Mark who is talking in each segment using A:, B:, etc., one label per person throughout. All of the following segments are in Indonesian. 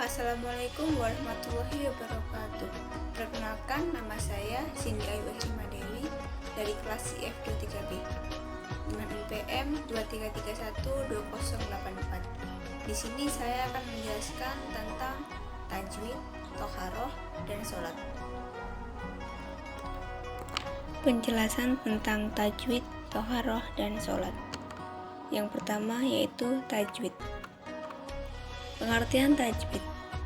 A: Assalamualaikum warahmatullahi wabarakatuh. Perkenalkan, nama saya Cindy Ayu Dewi dari kelas IF 23B dengan NPM 23312084. Di sini saya akan menjelaskan tentang tajwid, toharoh, dan sholat. Penjelasan tentang tajwid, toharoh, dan sholat. Yang pertama yaitu tajwid. Pengertian tajwid.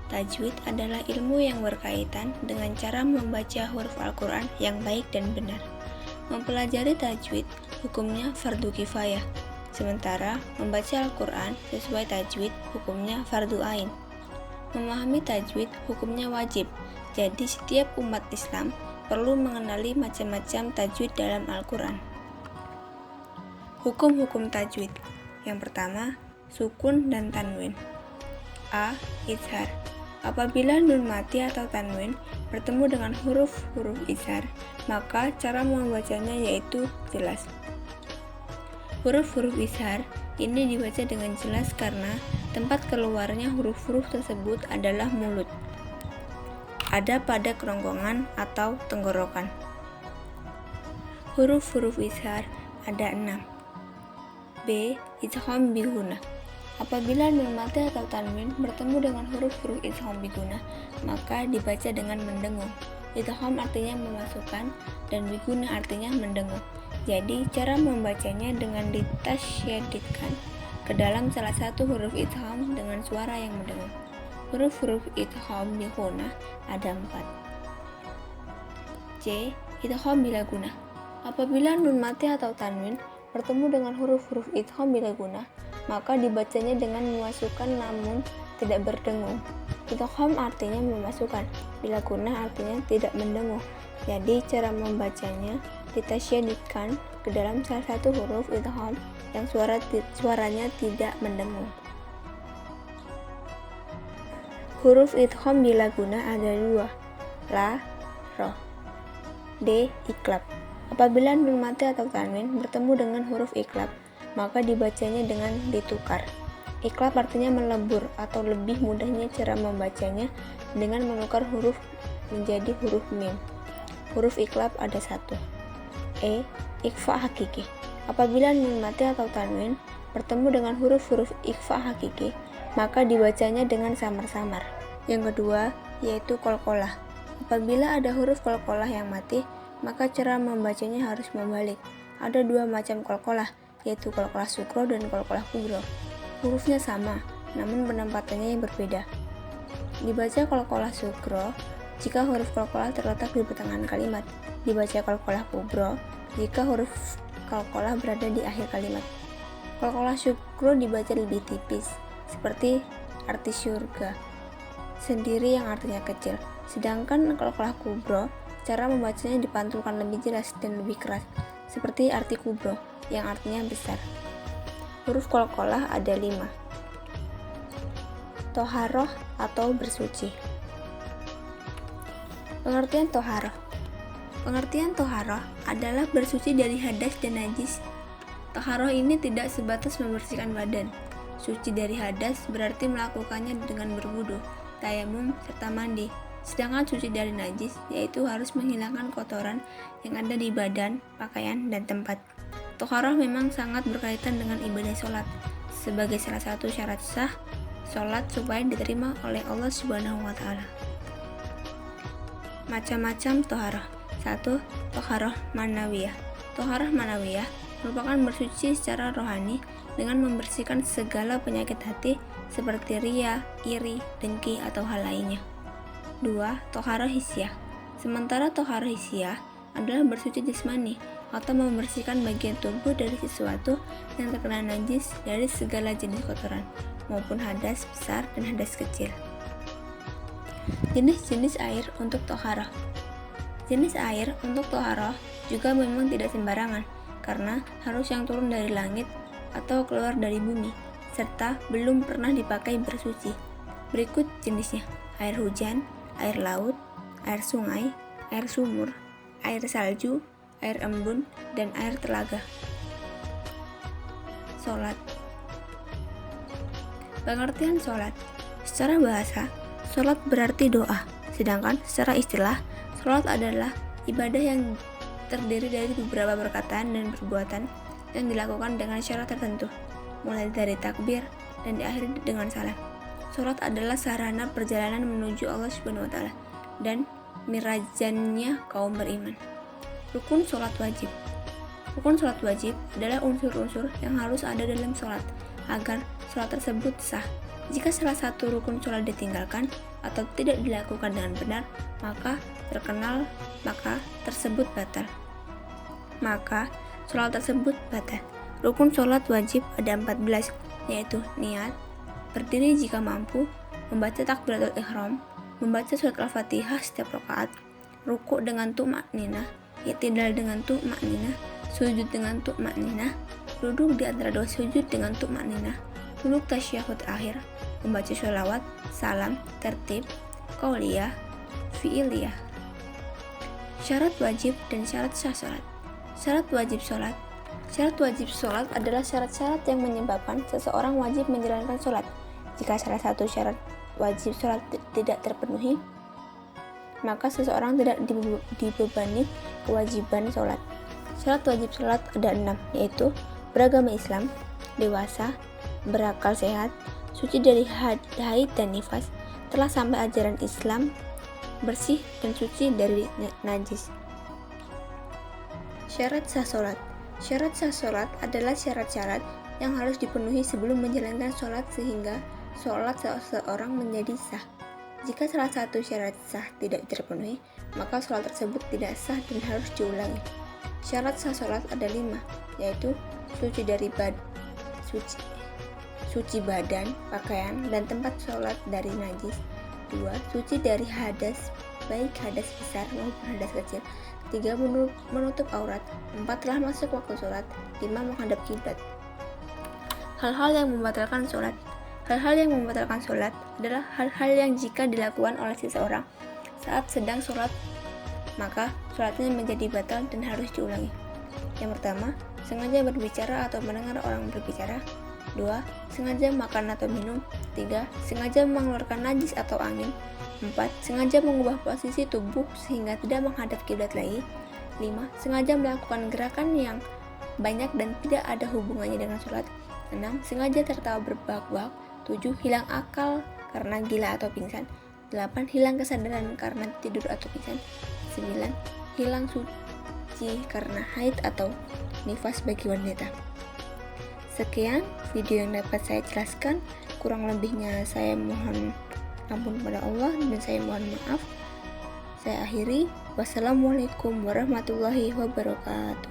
A: Tajwid adalah ilmu yang berkaitan dengan cara membaca huruf Al-Quran yang baik dan benar. Mempelajari tajwid, hukumnya fardu kifayah. Sementara membaca Al-Quran sesuai tajwid, hukumnya fardu ain. Memahami tajwid, hukumnya wajib. Jadi setiap umat Islam perlu mengenali macam-macam tajwid dalam Al-Quran. Hukum-hukum tajwid. Yang pertama, sukun dan tanwin. A. Izhar. Apabila nun mati atau tanwin bertemu dengan huruf-huruf izhar, maka cara membacanya yaitu jelas. Huruf-huruf izhar ini dibaca dengan jelas karena tempat keluarnya huruf-huruf tersebut adalah mulut. Ada pada kerongkongan atau tenggorokan. Huruf-huruf izhar ada 6. B. Idgham bi gunah. Apabila nun mati atau tanwin bertemu dengan huruf-huruf idgham bi gunah, maka dibaca dengan mendengung. Idgham artinya memasukkan dan bi gunah artinya mendengung. Jadi cara membacanya dengan ditasyadidkan ke dalam salah satu huruf idgham dengan suara yang mendengung. Huruf-huruf idgham bi gunah ada 4. C. Idgham bila gunah. Apabila nun mati atau tanwin bertemu dengan huruf-huruf idgham bila gunah, maka dibacanya dengan memasukkan namun tidak berdengung. Idgham artinya memasukkan, bila gunah artinya tidak mendengung. Jadi cara membacanya ditasyadidkan ke dalam salah satu huruf idgham yang suaranya tidak mendengung. Huruf idgham bila gunah ada 2, la, ro. D. Iklab. Apabila nun mati atau tanwin bertemu dengan huruf iklab, maka dibacanya dengan ditukar. Iklab artinya melebur atau lebih mudahnya cara membacanya dengan menukar huruf menjadi huruf mim. Huruf iklab ada 1. E. Ikhfa hakiki. Apabila nun mati atau tanwin bertemu dengan huruf-huruf ikhfa hakiki, maka dibacanya dengan samar-samar. Yang kedua yaitu qalqalah. Apabila ada huruf qalqalah yang mati, maka cara membacanya harus membalik. Ada 2 macam qalqalah, yaitu qalqalah sukro dan qalqalah kubro. Hurufnya sama, namun penempatannya yang berbeda. Dibaca qalqalah sukro jika huruf qalqalah terletak di pertengahan kalimat. Dibaca qalqalah kubro jika huruf qalqalah berada di akhir kalimat. Qalqalah sukro dibaca lebih tipis, seperti arti surga sendiri yang artinya kecil. Sedangkan qalqalah kubro, cara membacanya dipantulkan lebih jelas dan lebih keras, seperti arti kubro yang artinya besar. Huruf qalqalah ada 5. Toharoh atau bersuci. Pengertian toharoh. Pengertian toharoh adalah bersuci dari hadas dan najis. Toharoh ini tidak sebatas membersihkan badan. Suci dari hadas berarti melakukannya dengan berwudu, tayamum, serta mandi. Sedangkan suci dari najis yaitu harus menghilangkan kotoran yang ada di badan, pakaian, dan tempat. Toharoh memang sangat berkaitan dengan ibadah sholat sebagai salah satu syarat sah sholat supaya diterima oleh Allah Subhanahu wa Ta'ala. Macam-macam toharoh. 1. Toharoh manawiyah. Toharoh manawiyah merupakan bersuci secara rohani dengan membersihkan segala penyakit hati seperti riya, iri, dengki, atau hal lainnya. 2. Toharoh hisyah. Sementara toharoh hisyah adalah bersuci jasmani atau membersihkan bagian tubuh dari sesuatu yang terkena najis dari segala jenis kotoran maupun hadas besar dan hadas kecil. Jenis-jenis air untuk toharoh. Jenis air untuk toharoh juga memang tidak sembarangan karena harus yang turun dari langit atau keluar dari bumi serta belum pernah dipakai bersuci. Berikut jenisnya: air hujan, air laut, air sungai, air sumur, air salju, air embun, dan air telaga. Sholat. Pengertian sholat. Secara bahasa, Sholat berarti doa, sedangkan secara istilah, sholat adalah ibadah yang terdiri dari beberapa perkataan dan perbuatan yang dilakukan dengan syarat tertentu, mulai dari takbir dan diakhiri dengan salam. Sholat adalah sarana perjalanan menuju Allah Subhanahu wa Ta'ala dan mirajannya kaum beriman. Rukun sholat wajib. Rukun sholat wajib adalah unsur-unsur yang harus ada dalam sholat agar sholat tersebut sah. Jika salah satu rukun sholat ditinggalkan atau tidak dilakukan dengan benar, maka tersebut batal. Sholat tersebut batal. Rukun sholat wajib ada 14, yaitu niat, berdiri jika mampu, membaca takbiratul ihram, membaca surat al-fatihah setiap rakaat, rukuk dengan tumakninah, i'tidal dengan tumakninah, sujud dengan tumakninah, duduk di antara dua sujud dengan tumakninah, duduk tasyahud akhir, membaca sholawat, salam, tertib, qauliyah, fi'iliyah. Syarat wajib dan syarat sah sholat. Syarat wajib sholat. Syarat wajib sholat adalah syarat-syarat yang menyebabkan seseorang wajib menjalankan sholat. Jika salah satu syarat wajib sholat tidak terpenuhi, maka seseorang tidak dibebani kewajiban sholat. Syarat wajib sholat ada 6, yaitu beragama Islam, dewasa, berakal sehat, suci dari haid dan nifas, telah sampai ajaran Islam, bersih dan suci dari najis. Syarat sah sholat. Syarat sah sholat adalah syarat-syarat yang harus dipenuhi sebelum menjalankan sholat sehingga sholat seseorang menjadi sah. Jika salah satu syarat sah tidak terpenuhi, maka sholat tersebut tidak sah dan harus diulangi. Syarat sah sholat ada 5, yaitu suci dari suci badan, pakaian, dan tempat sholat dari najis. 2. Suci dari hadas, baik hadas besar maupun hadas kecil. 3. Menutup aurat. 4. Telah masuk waktu sholat. 5. Menghadap kiblat. Hal-hal yang membatalkan sholat. Hal-hal yang membatalkan sholat adalah hal-hal yang jika dilakukan oleh seseorang saat sedang sholat, maka sholatnya menjadi batal dan harus diulangi. Yang pertama, sengaja berbicara atau mendengar orang berbicara. 2. Sengaja makan atau minum. 3. Sengaja mengeluarkan najis atau angin. 4. Sengaja mengubah posisi tubuh sehingga tidak menghadap kiblat lagi. 5. Sengaja melakukan gerakan yang banyak dan tidak ada hubungannya dengan sholat. 6. Sengaja tertawa berbahak-bahak. 7. Hilang akal karena gila atau pingsan. 8. Hilang kesadaran karena tidur atau pingsan. 9. Hilang suci karena haid atau nifas bagi wanita. Sekian video yang dapat saya jelaskan. Kurang lebihnya saya mohon ampun kepada Allah dan saya mohon maaf. Saya akhiri. Wassalamualaikum warahmatullahi wabarakatuh.